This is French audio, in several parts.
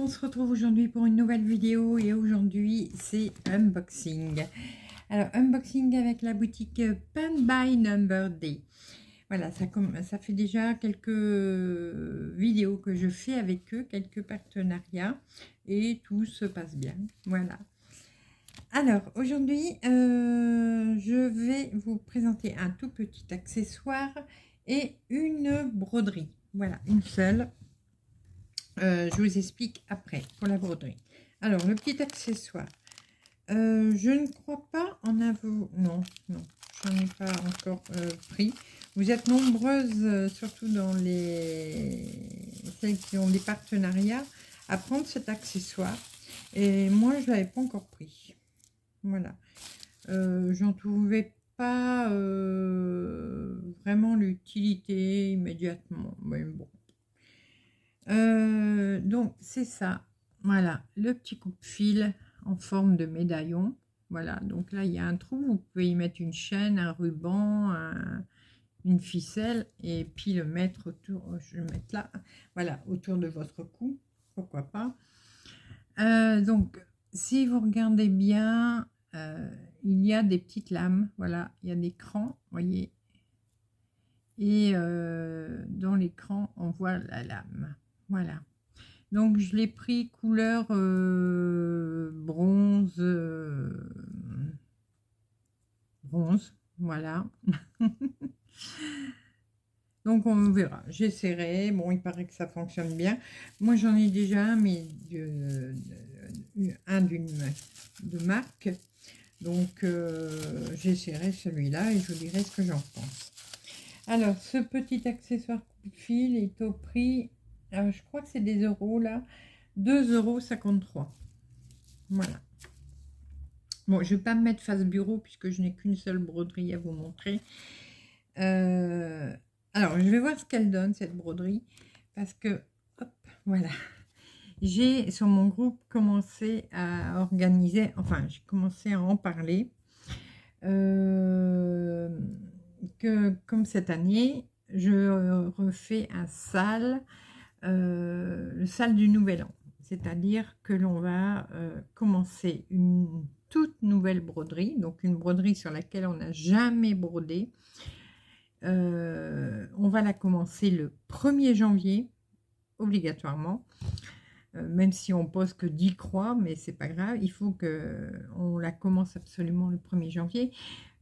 se retrouve aujourd'hui pour une nouvelle vidéo et aujourd'hui c'est unboxing. Alors unboxing avec la boutique Paint by Number Day. Voilà, ça fait déjà quelques vidéos que je fais avec eux, quelques partenariats et tout se passe bien. Voilà. Alors aujourd'hui je vais vous présenter un tout petit accessoire et une broderie. Voilà, une seule. Je vous explique après pour la broderie. Alors, le petit accessoire. Je ne crois pas en avoir... Non, j'en ai pas encore pris. Vous êtes nombreuses, surtout dans celles qui ont des partenariats, à prendre cet accessoire. Et moi, je ne l'avais pas encore pris. Voilà. J'en trouvais pas vraiment l'utilité immédiatement. Mais bon. Donc c'est ça, voilà, le petit coupe-fil en forme de médaillon. Voilà, donc là il y a un trou, vous pouvez y mettre une chaîne, un ruban, une ficelle et puis le mettre autour, je vais le mettre là, voilà, autour de votre cou, pourquoi pas. Donc si vous regardez bien, il y a des petites lames, voilà, il y a des crans, voyez, et dans l'écran on voit la lame. Voilà, donc je l'ai pris couleur bronze, voilà. Donc on verra, j'essaierai. Bon, il paraît que ça fonctionne bien. Moi j'en ai déjà un, mais de marque. Donc j'essaierai celui-là et je vous dirai ce que j'en pense. Alors ce petit accessoire coupe-fil est au prix... Alors, je crois que c'est des euros là, 2,53 €. Voilà. Bon, je ne vais pas me mettre face bureau puisque je n'ai qu'une seule broderie à vous montrer. Alors, je vais voir ce qu'elle donne cette broderie parce que, hop, voilà. J'ai sur mon groupe commencé à organiser, enfin, j'ai commencé à en parler. Que comme cette année, je refais un sale. Le sale du nouvel an, c'est-à-dire que l'on va commencer une toute nouvelle broderie, donc une broderie sur laquelle on n'a jamais brodé. On va la commencer le 1er janvier obligatoirement, même si on pose que 10 croix, mais c'est pas grave, il faut que on la commence absolument le 1er janvier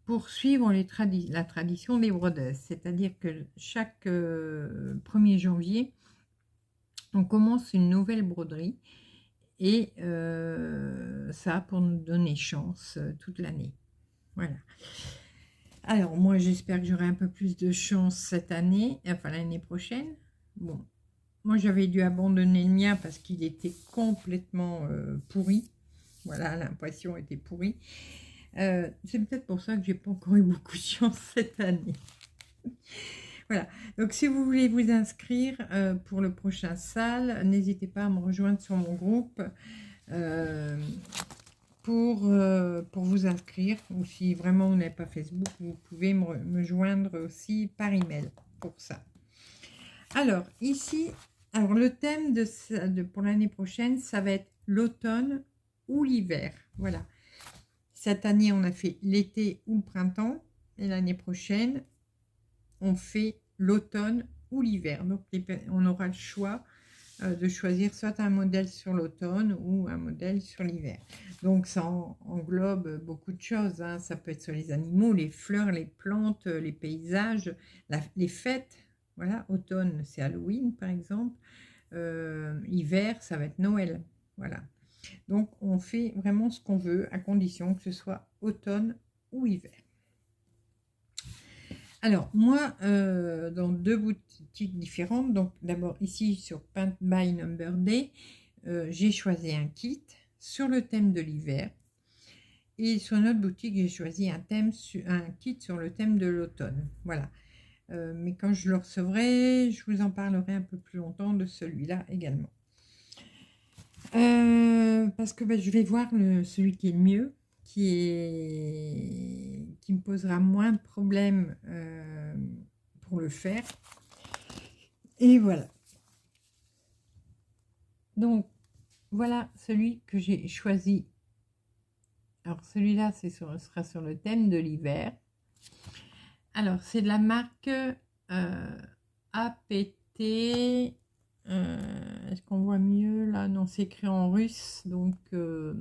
pour suivre la tradition des brodeuses, c'est-à-dire que chaque 1er janvier on commence une nouvelle broderie et ça pour nous donner chance toute l'année. Voilà. Alors moi j'espère que j'aurai un peu plus de chance cette année, enfin l'année prochaine. Bon, moi j'avais dû abandonner le mien parce qu'il était complètement pourri. Voilà, l'impression était pourrie. C'est peut-être pour ça que j'ai pas encore eu beaucoup de chance cette année. Voilà, donc si vous voulez vous inscrire pour le prochain sale, n'hésitez pas à me rejoindre sur mon groupe pour vous inscrire. Ou si vraiment vous n'avez pas Facebook, vous pouvez me joindre aussi par email pour ça. Alors ici, alors le thème pour l'année prochaine, ça va être l'automne ou l'hiver. Voilà, cette année on a fait l'été ou le printemps et l'année prochaine on fait l'automne ou l'hiver. Donc on aura le choix de choisir soit un modèle sur l'automne ou un modèle sur l'hiver. Donc ça englobe beaucoup de choses, hein. Ça peut être sur les animaux, les fleurs, les plantes, les paysages, les fêtes. Voilà, automne c'est Halloween par exemple, hiver ça va être Noël. Deux Donc on fait vraiment ce qu'on veut à condition que ce soit automne ou hiver. Alors, moi, dans 2 boutiques différentes, donc d'abord ici sur Paint by Number Day, j'ai choisi un kit sur le thème de l'hiver. Et sur notre boutique, j'ai choisi un kit sur le thème de l'automne. Voilà. Mais quand je le recevrai, je vous en parlerai un peu plus longtemps de celui-là également. Parce que je vais voir celui qui est le mieux. Qui me posera moins de problèmes pour le faire. Et voilà. Donc, voilà celui que j'ai choisi. Alors celui-là, sera sur le thème de l'hiver. Alors c'est de la marque APT. Est-ce qu'on voit mieux là? Non, c'est écrit en russe, donc je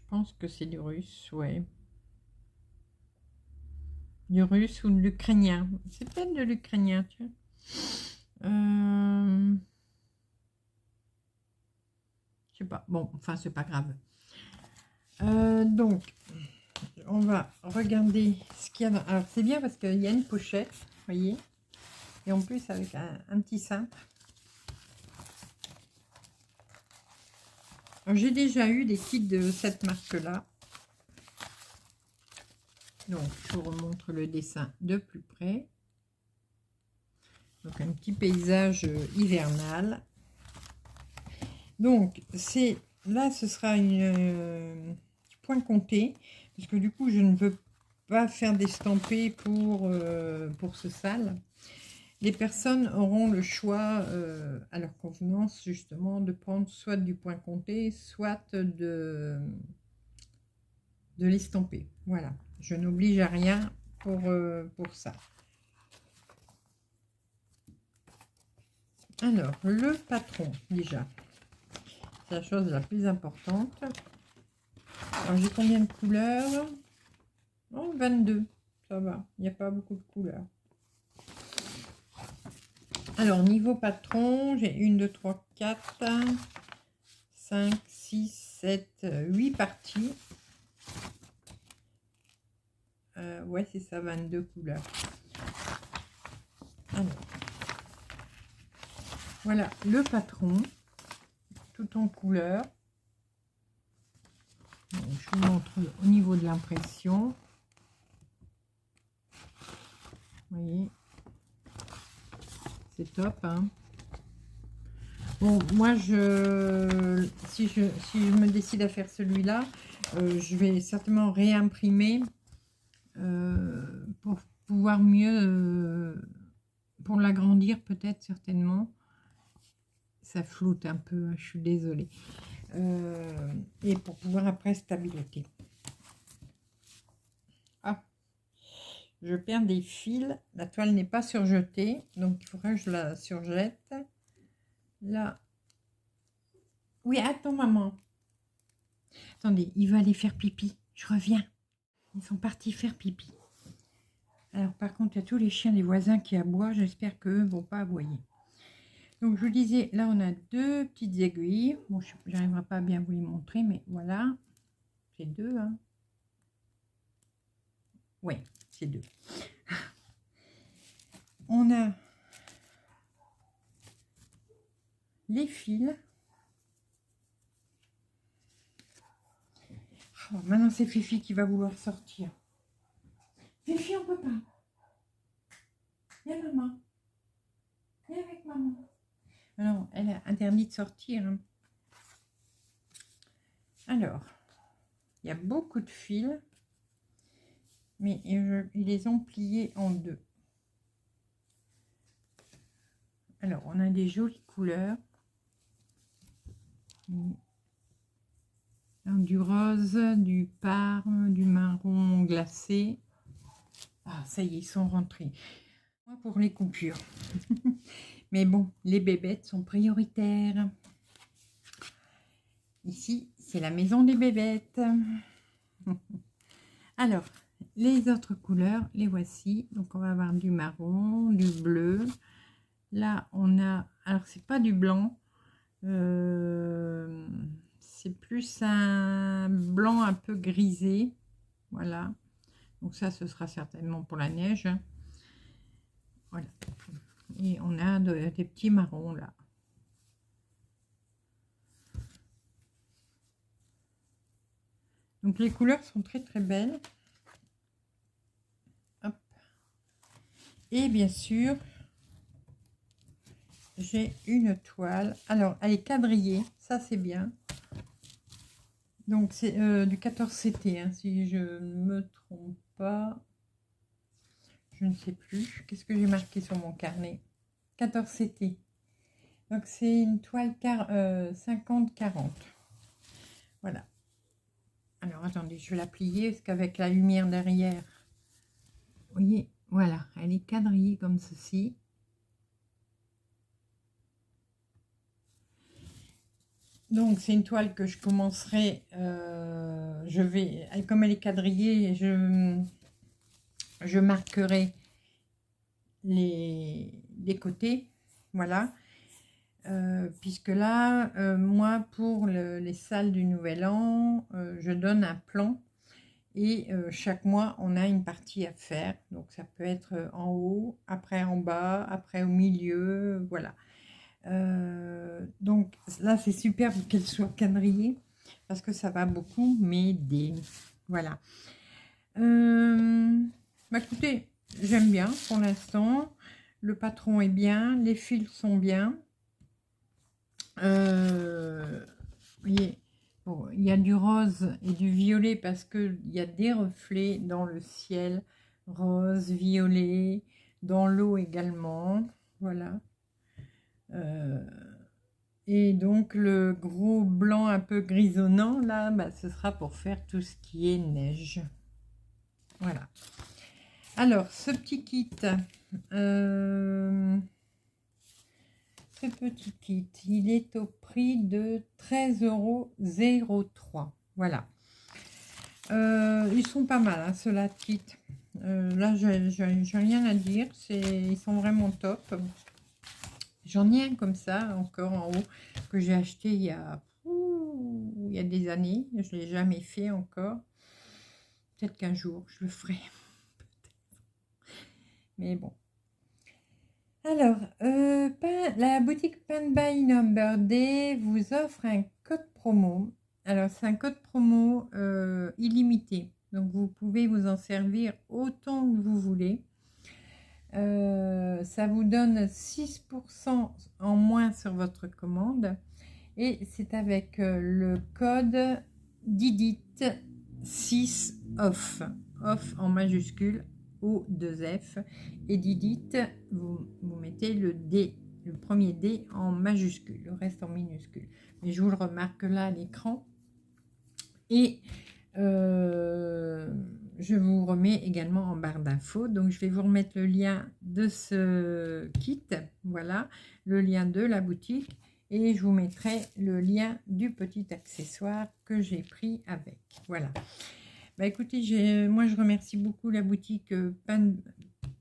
pense que c'est du russe, ouais. Du russe ou de l'ukrainien. C'est peut-être de l'ukrainien, tu vois. Je sais pas. Bon, enfin, c'est pas grave. Donc, on va regarder ce qu'il y a dans... Alors, c'est bien parce qu'il y a une pochette, vous voyez. Et en plus, avec un petit cintre. J'ai déjà eu des kits de cette marque-là. Donc, je vous remontre le dessin de plus près. Donc, un petit paysage hivernal. Donc, c'est là, ce sera une point compté, parce que du coup, je ne veux pas faire d'estampé pour ce sale. Les personnes auront le choix, à leur convenance, justement, de prendre soit du point compté, soit de l'estamper. Voilà, je n'oblige à rien pour ça. Alors, le patron, déjà. C'est la chose la plus importante. Alors, j'ai combien de couleurs? Oh, 22. Ça va, il n'y a pas beaucoup de couleurs. Alors, niveau patron, j'ai 1, 2, 3, 4, 5, 6, 7, 8 parties. Ouais, c'est ça, 22 couleurs. Alors, voilà le patron, tout en couleur. Donc, je vous montre au niveau de l'impression. Vous voyez, c'est top, hein. Bon, moi, si je me décide à faire celui-là, je vais certainement réimprimer pour pouvoir mieux, pour l'agrandir peut-être, certainement. Ça floute un peu, je suis désolée. Et pour pouvoir après stabiliser. Ah, je perds des fils. La toile n'est pas surjetée, donc il faudra que je la surjette. Là. Oui, attends, maman. Attendez, il va aller faire pipi. Je reviens. Ils sont partis faire pipi. Alors, par contre, il y a tous les chiens des voisins qui aboient. J'espère qu'eux ne vont pas aboyer. Donc, je vous disais, là, on a deux petites aiguilles. Bon, je n'arriverai pas à bien vous les montrer, mais voilà. C'est deux, hein. Oui, c'est deux. On a les fils. Oh, maintenant, c'est Fifi qui va vouloir sortir. Fifi, on peut pas. Viens, maman. Viens avec maman. Non, elle est interdite de sortir, hein. Alors, il y a beaucoup de fils, mais ils les ont pliés en deux. Alors, on a des jolies couleurs. Du rose, du parme, du marron glacé. Ah, ça y est, ils sont rentrés. Moi, pour les coupures. Mais bon, les bébêtes sont prioritaires. Ici, c'est la maison des bébêtes. Alors, les autres couleurs, les voici. Donc, on va avoir du marron, du bleu. Là, on a... Alors, c'est pas du blanc. C'est plus un blanc un peu grisé. Voilà. Donc, ça, ce sera certainement pour la neige. Voilà. Et on a des petits marrons, là. Donc, les couleurs sont très, très belles. Hop. Et bien sûr, j'ai une toile. Alors, elle est quadrillée, ça c'est bien. Donc, c'est du 14 CT, hein, si je ne me trompe pas. Je ne sais plus. Qu'est-ce que j'ai marqué sur mon carnet? 14 CT. Donc c'est une toile 50-40. Voilà. Alors attendez, je vais la plier parce qu'avec la lumière derrière, vous voyez, voilà, elle est quadrillée comme ceci. Donc c'est une toile que je commencerai, comme elle est quadrillée, je marquerai les côtés, voilà. Puisque là, moi, pour les salles du Nouvel An, je donne un plan et chaque mois, on a une partie à faire. Donc, ça peut être en haut, après en bas, après au milieu, voilà. Donc, là, c'est super qu'elle soit quadrillée parce que ça va beaucoup m'aider. Voilà. Bah, écoutez, j'aime bien pour l'instant. Le patron est bien, les fils sont bien. Vous voyez, bon, il y a du rose et du violet parce qu'il y a des reflets dans le ciel, rose, violet, dans l'eau également, voilà. Et donc le gros blanc un peu grisonnant là, bah, ce sera pour faire tout ce qui est neige. Voilà. Alors ce petit kit, ce petit kit, il est au prix de 13,03 €. Voilà. Ils sont pas mal, hein, ceux-là de kit. Là, j'ai rien à dire. Ils sont vraiment top. J'en ai un comme ça, encore en haut, que j'ai acheté il y a des années. Je ne l'ai jamais fait encore. Peut-être qu'un jour, je le ferai. Mais bon. Alors, la boutique Pan by Number Day vous offre un code promo. Alors, c'est un code promo illimité. Donc, vous pouvez vous en servir autant que vous voulez. Ça vous donne 6% en moins sur votre commande. Et c'est avec le code DIDIT6 OFF. OFF en majuscule. O2F et Didit, vous mettez le D, le premier D en majuscule, le reste en minuscule. Mais je vous le remarque là à l'écran. Et je vous remets également en barre d'infos. Donc je vais vous remettre le lien de ce kit, voilà, le lien de la boutique. Et je vous mettrai le lien du petit accessoire que j'ai pris avec. Voilà. Bah écoutez, moi je remercie beaucoup la boutique Pan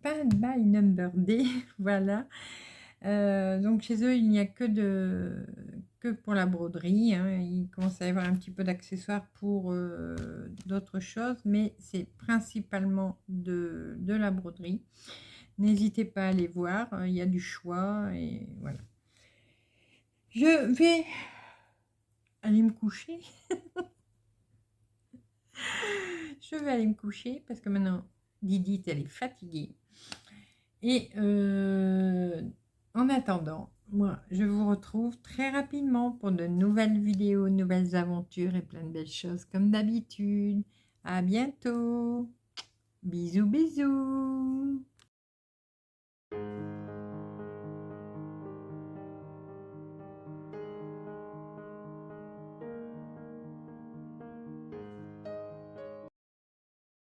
by Number Day, voilà. Donc chez eux, il n'y a que pour la broderie, hein. Il commence à y avoir un petit peu d'accessoires pour d'autres choses, mais c'est principalement de la broderie. N'hésitez pas à aller voir, il y a du choix et voilà. Je vais aller me coucher. Je vais aller me coucher parce que maintenant Didit elle est fatiguée. Et en attendant, moi je vous retrouve très rapidement pour de nouvelles vidéos, nouvelles aventures et plein de belles choses comme d'habitude. À bientôt. Bisous bisous.